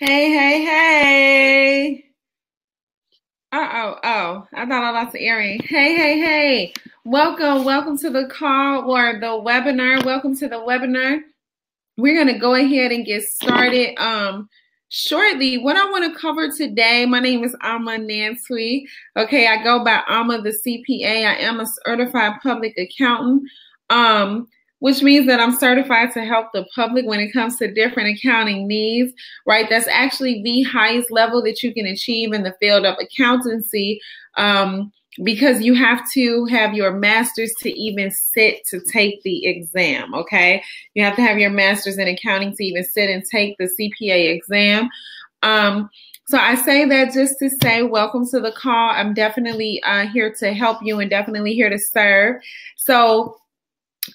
Hey, hey, hey. I thought I lost the earring. Hey, hey, hey. Welcome to the call or the webinar. Welcome to the webinar. We're going to go ahead and get started shortly. What I want to cover today, my name is Amma Nancy. Okay, I go by Amma the CPA. I am a certified public accountant. Which means that I'm certified to help the public when it comes to different accounting needs, right? That's actually the highest level that you can achieve in the field of accountancy, because you have to have your master's to even sit to take the exam, okay? You have to have your master's in accounting to even sit and take the CPA exam. So I say that just to say welcome to the call. I'm definitely here to help you and definitely here to serve. So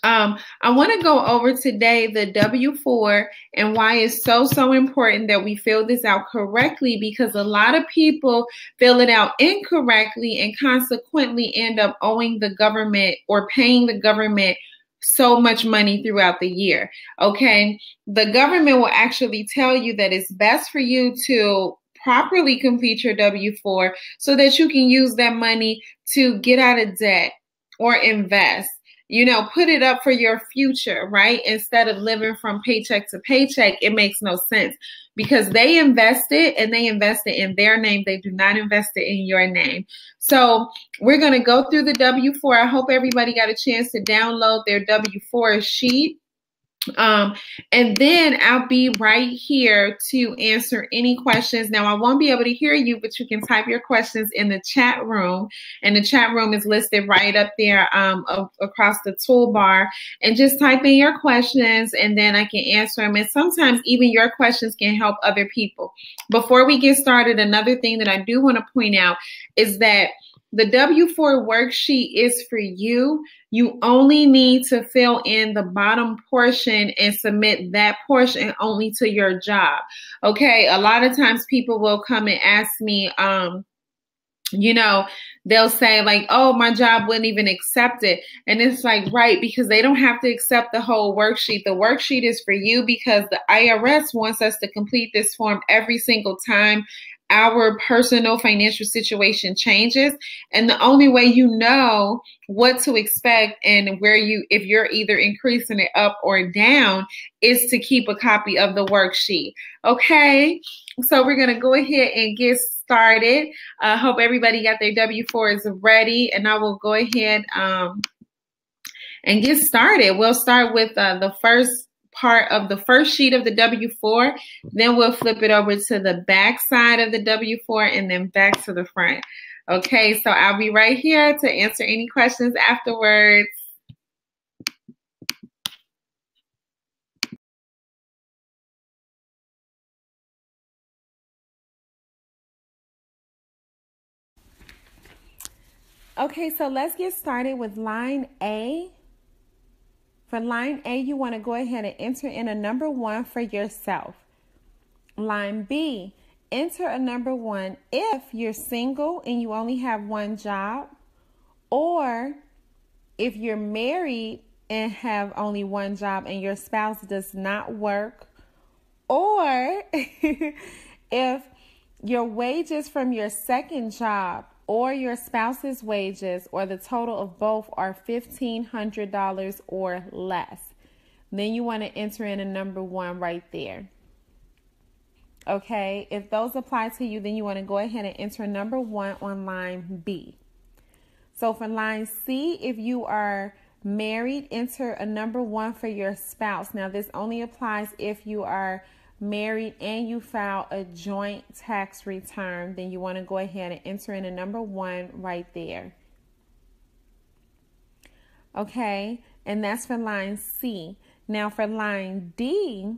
I want to go over today the W-4 and why it's so important that we fill this out correctly, because a lot of people fill it out incorrectly and consequently end up owing the government or paying the government so much money throughout the year. Okay, the government will actually tell you that it's best for you to properly complete your W-4 so that you can use that money to get out of debt or invest. You know, put it up for your future, right? Instead of living from paycheck to paycheck. It makes no sense because they invested and they invested in their name. They do not invest it in your name. So we're going to go through the W-4. I hope everybody got a chance to download their W-4 sheet. And then I'll be right here to answer any questions. Now, I won't be able to hear you, but you can type your questions in the chat room. And the chat room is listed right up there across the toolbar. And just type in your questions and then I can answer them. And sometimes even your questions can help other people. Before we get started, another thing that I do want to point out is that the W-4 worksheet is for you. You only need to fill in the bottom portion and submit that portion only to your job. Okay, a lot of times people will come and ask me, you know, they'll say like, oh, my job wouldn't even accept it. And it's like, right, because they don't have to accept the whole worksheet. The worksheet is for you because the IRS wants us to complete this form every single time our personal financial situation changes. And the only way you know what to expect and where if you're either increasing it up or down is to keep a copy of the worksheet. Okay, so we're going to go ahead and get started. I hope everybody got their W-4s ready, and I will go ahead and get started. We'll start with the first part of the first sheet of the W-4, then we'll flip it over to the back side of the W-4 and then back to the front. Okay, so I'll be right here to answer any questions afterwards. Okay, so let's get started with line A. For line A, you want to go ahead and enter in a number 1 for yourself. Line B, enter a number 1 if you're single and you only have one job, or if you're married and have only one job and your spouse does not work, or if your wages from your second job or your spouse's wages or the total of both are $1,500 or less. Then you want to enter in a number 1 right there. Okay, if those apply to you, then you want to go ahead and enter number 1 on line B. So for line C, if you are married, enter a number 1 for your spouse. Now this only applies if you are married and you file a joint tax return. Then you want to go ahead and enter in a number 1 right there. Okay, and that's for line C. Now for line D,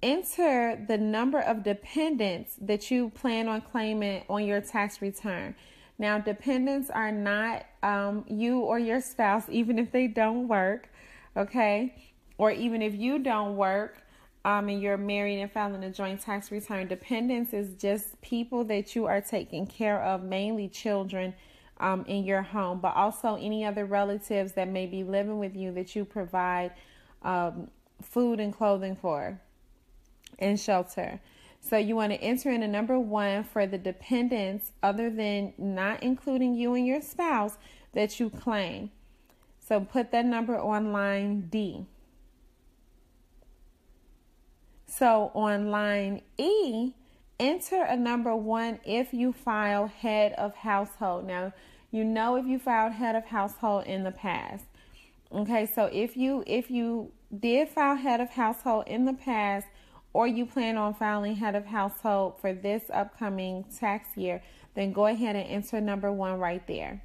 enter the number of dependents that you plan on claiming on your tax return. Now, dependents are not you or your spouse, even if they don't work, okay? Or even if you don't work and you're married and filing a joint tax return. Dependents is just people that you are taking care of, mainly children in your home, but also any other relatives that may be living with you that you provide food and clothing for and shelter. So you want to enter in a number 1 for the dependents other than not including you and your spouse that you claim. So put that number on line D. So on line E, enter a number 1 if you file head of household. Now, you know if you filed head of household in the past. Okay, so if you did file head of household in the past, or you plan on filing head of household for this upcoming tax year, then go ahead and enter number 1 right there.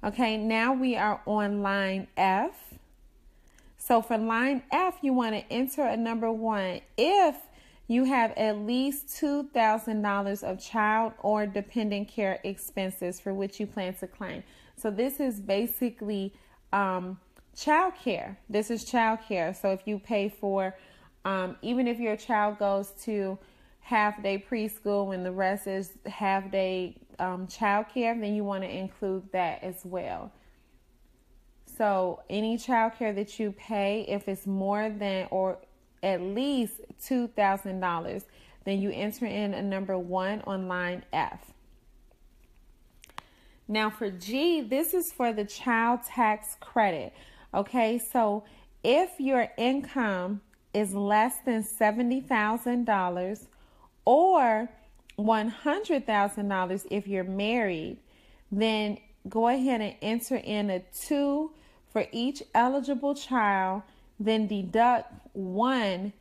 Okay, now we are on line F. So for line F, you want to enter a number 1 if you have at least $2,000 of child or dependent care expenses for which you plan to claim. So this is basically child care. This is child care. So if you pay for, even if your child goes to half-day preschool and the rest is half-day child care, then you want to include that as well. So any child care that you pay, if it's more than or at least $2,000, then you enter in a number 1 on line F. Now for G, this is for the child tax credit. Okay, so if your income is less than $70,000 or $100,000 if you're married, then go ahead and enter in a 2 for each eligible child, then deduct 1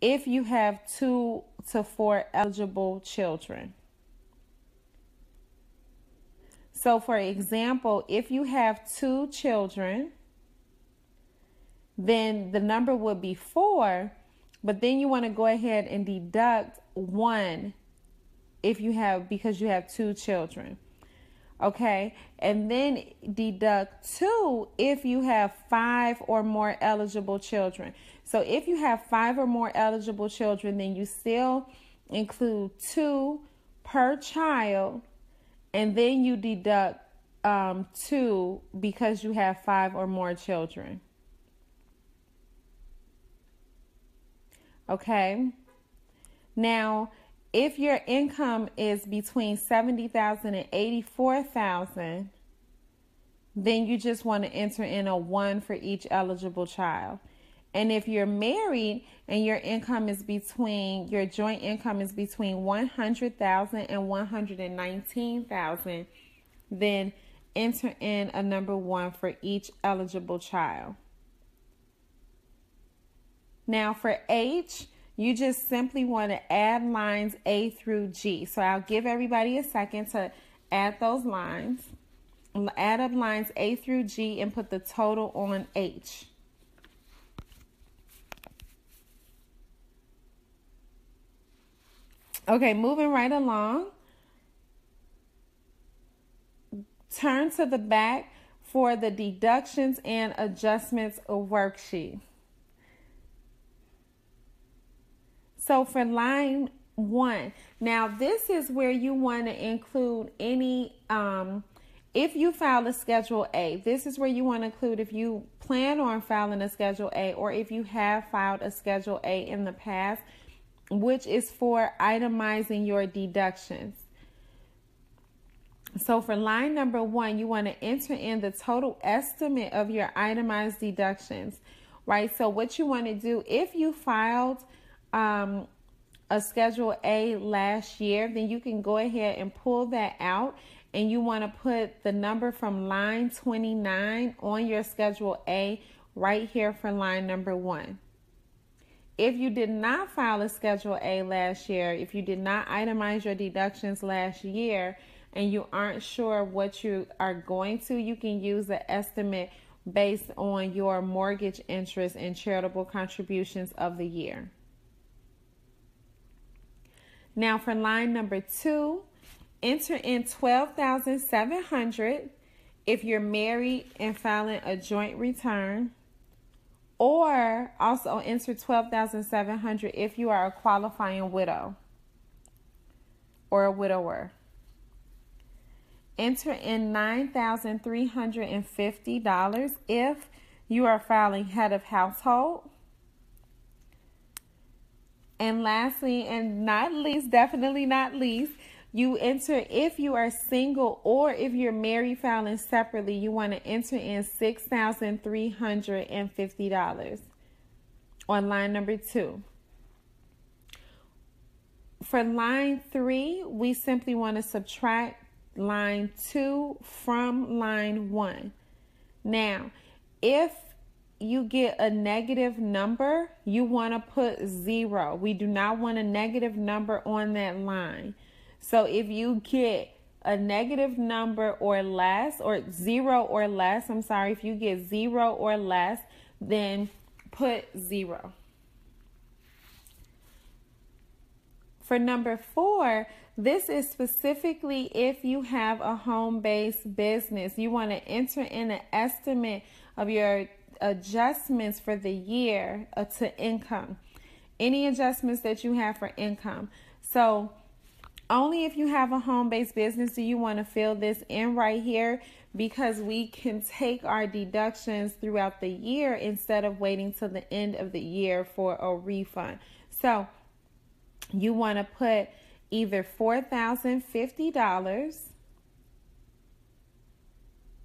if you have 2 to 4 eligible children. So for example, if you have 2 children, then the number would be 4, but then you want to go ahead and deduct 1 because you have 2 children. Okay, and then deduct 2 if you have 5 or more eligible children. So if you have 5 or more eligible children, then you still include 2 per child, and then you deduct 2 because you have 5 or more children. Okay, now if your income is between $70,000 and $84,000, then you just want to enter in a 1 for each eligible child. And if you're married and your joint income is between $100,000 and $119,000, then enter in a number 1 for each eligible child. Now for H, you just simply want to add lines A through G. So I'll give everybody a second to add those lines. Add up lines A through G and put the total on H. Okay, moving right along. Turn to the back for the deductions and adjustments worksheet. So for line 1, now this is where you want to include any, if you file a Schedule A, this is where you want to include if you plan on filing a Schedule A or if you have filed a Schedule A in the past, which is for itemizing your deductions. So for line number 1, you want to enter in the total estimate of your itemized deductions, right? So what you want to do, if you filed a Schedule A last year, then you can go ahead and pull that out, and you want to put the number from line 29 on your Schedule A right here for line number 1. If you did not file a Schedule A last year, if you did not itemize your deductions last year, and you aren't sure what you are going to, you can use the estimate based on your mortgage interest and charitable contributions of the year. Now for line number 2, enter in $12,700 if you're married and filing a joint return, or also enter $12,700 if you are a qualifying widow or a widower. Enter in $9,350 if you are filing head of household. And lastly, and not least, definitely not least, you enter if you are single or if you're married filing separately, you want to enter in $6,350 on line number 2. For line 3, we simply want to subtract line 2 from line 1. Now, if you get a negative number, you want to put 0. We do not want a negative number on that line. So if you get a negative number or less, or 0 or less, if you get 0 or less, then put 0. For number 4, this is specifically if you have a home-based business. You want to enter in an estimate of your adjustments for the year to income. Any adjustments that you have for income. So only if you have a home-based business do you want to fill this in right here, because we can take our deductions throughout the year instead of waiting till the end of the year for a refund. So you want to put either $4,050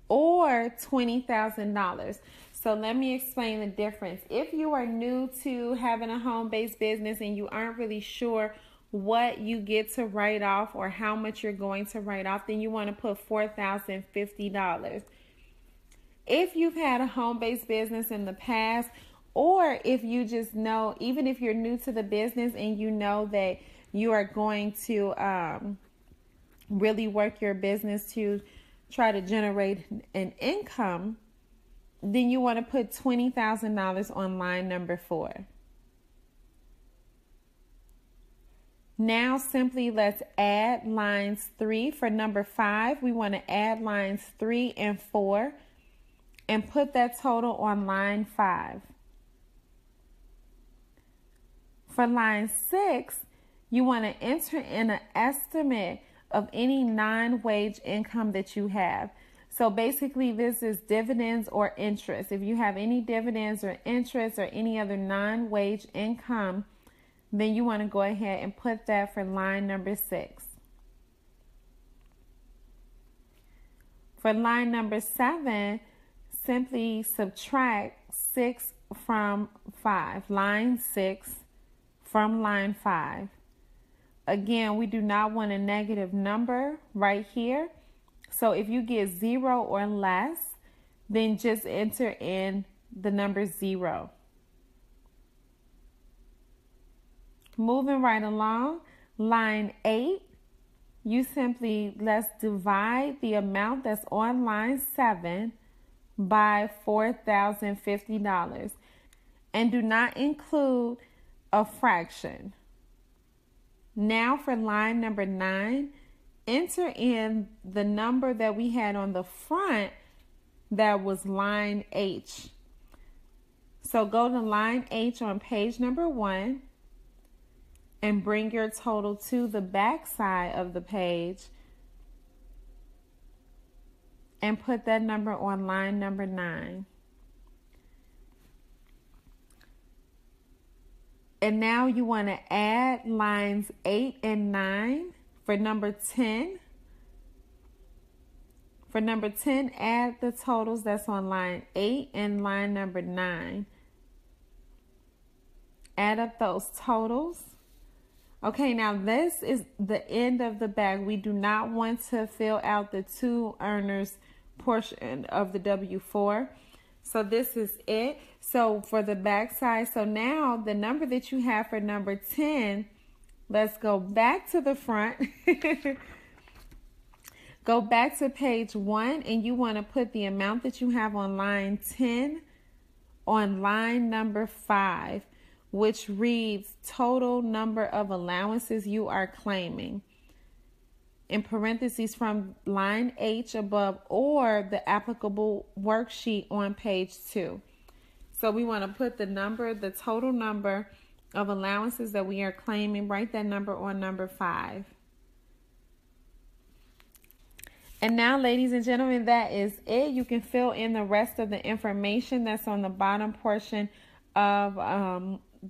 or $20,000. So let me explain the difference. If you are new to having a home-based business and you aren't really sure what you get to write off or how much you're going to write off, then you want to put $4,050. If you've had a home-based business in the past, or if you just know, even if you're new to the business and you know that you are going to really work your business to try to generate an income, then you want to put $20,000 on line number 4. Now simply let's add lines 3. For number 5, we want to add lines 3 and 4 and put that total on line 5. For line 6, you want to enter in an estimate of any non-wage income that you have. So basically this is dividends or interest. If you have any dividends or interest or any other non-wage income, then you want to go ahead and put that for line number 6. For line number 7, simply subtract 6 from 5. Line 6 from line 5. Again, we do not want a negative number right here. So if you get 0 or less, then just enter in the number 0. Moving right along, line 8, you simply, let's divide the amount that's on line 7 by $4,050. And do not include a fraction. Now for line number 9, enter in the number that we had on the front that was line H. So go to line H on page number 1 and bring your total to the back side of the page and put that number on line number 9. And now you want to add lines 8 and 9 for number 10. For number 10, add the totals that's on line 8 and line number 9. Add up those totals. Okay, now this is the end of the bag. We do not want to fill out the 2 earners portion of the W-4. So this is it. So for the back side, so now the number that you have for number 10, let's go back to the front. Go back to page 1 and you want to put the amount that you have on line 10 on line number 5, which reads total number of allowances you are claiming. In parentheses from line H above or the applicable worksheet on page 2. So we want to put the number, the total number of allowances that we are claiming, write that number on number 5. And now, ladies and gentlemen, that is it. You can fill in the rest of the information that's on the bottom portion of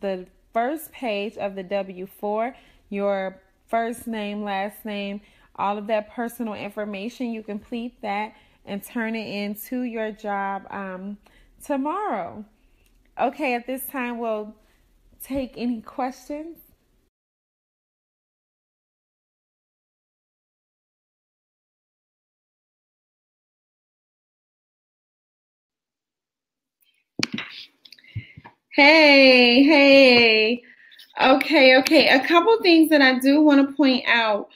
the first page of the W-4, your first name, last name, all of that personal information. You complete that and turn it into your job tomorrow. Okay, at this time, we'll take any questions. Hey. Okay. A couple things that I do want to point out.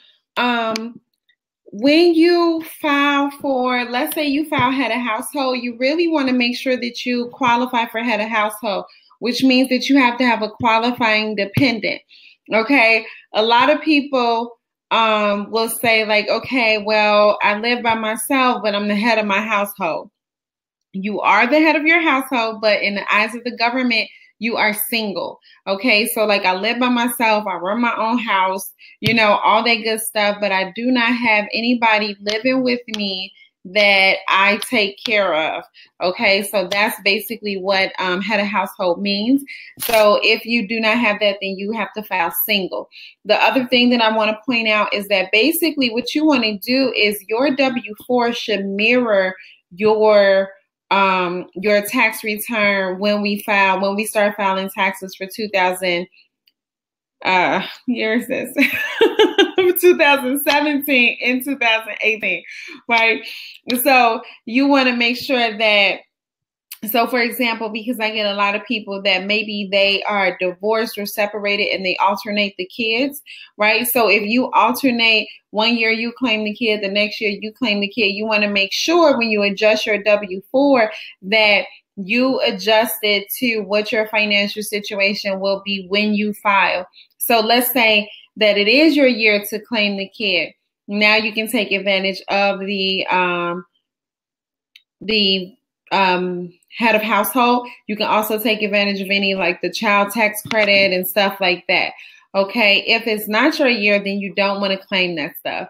When you file for, let's say you file head of household, you really want to make sure that you qualify for head of household, which means that you have to have a qualifying dependent. Okay. A lot of people will say like, okay, well, I live by myself, but I'm the head of my household. You are the head of your household, but in the eyes of the government, you are single. Okay. So like I live by myself, I run my own house, all that good stuff, but I do not have anybody living with me that I take care of. Okay. So that's basically what head of household means. So if you do not have that, then you have to file single. The other thing that I want to point out is that basically what you want to do is your W-4 should mirror your tax return when we start filing taxes for 2017 and 2018, right? So you want to make sure that, so for example, because I get a lot of people that maybe they are divorced or separated and they alternate the kids, right? So if you alternate, one year you claim the kid, the next year you claim the kid, you want to make sure when you adjust your W-4 that you adjust it to what your financial situation will be when you file. So let's say that it is your year to claim the kid. Now you can take advantage of the head of household. You can also take advantage of any like the child tax credit and stuff like that. Okay. If it's not your year, then you don't want to claim that stuff.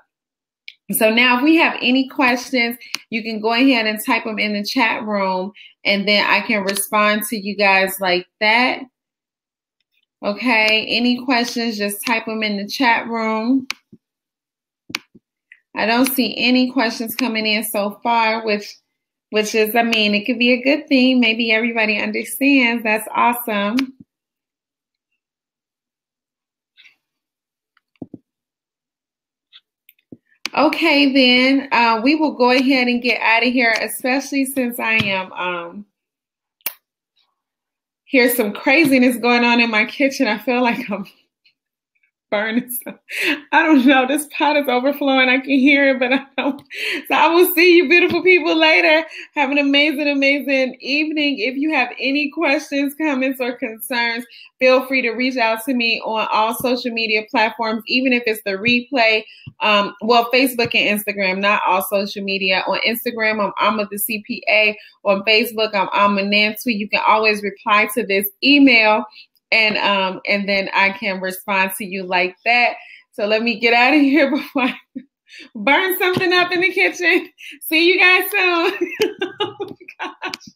So now if we have any questions, you can go ahead and type them in the chat room and then I can respond to you guys like that. Okay. Any questions, just type them in the chat room. I don't see any questions coming in so far, which is, I mean, it could be a good thing. Maybe everybody understands. That's awesome. Okay, then we will go ahead and get out of here, especially since I am here's some craziness going on in my kitchen. I feel like I'm burning some. I don't know. This pot is overflowing. I can hear it, but I don't. So I will see you beautiful people later. Have an amazing, amazing evening. If you have any questions, comments, or concerns, feel free to reach out to me on all social media platforms, even if it's the replay. Well, Facebook and Instagram, not all social media. On Instagram, I'm AmmaTheCPA. On Facebook, I'm AmmaNantu. You can always reply to this email. And then I can respond to you like that. So let me get out of here before I burn something up in the kitchen. See you guys soon. Oh my gosh.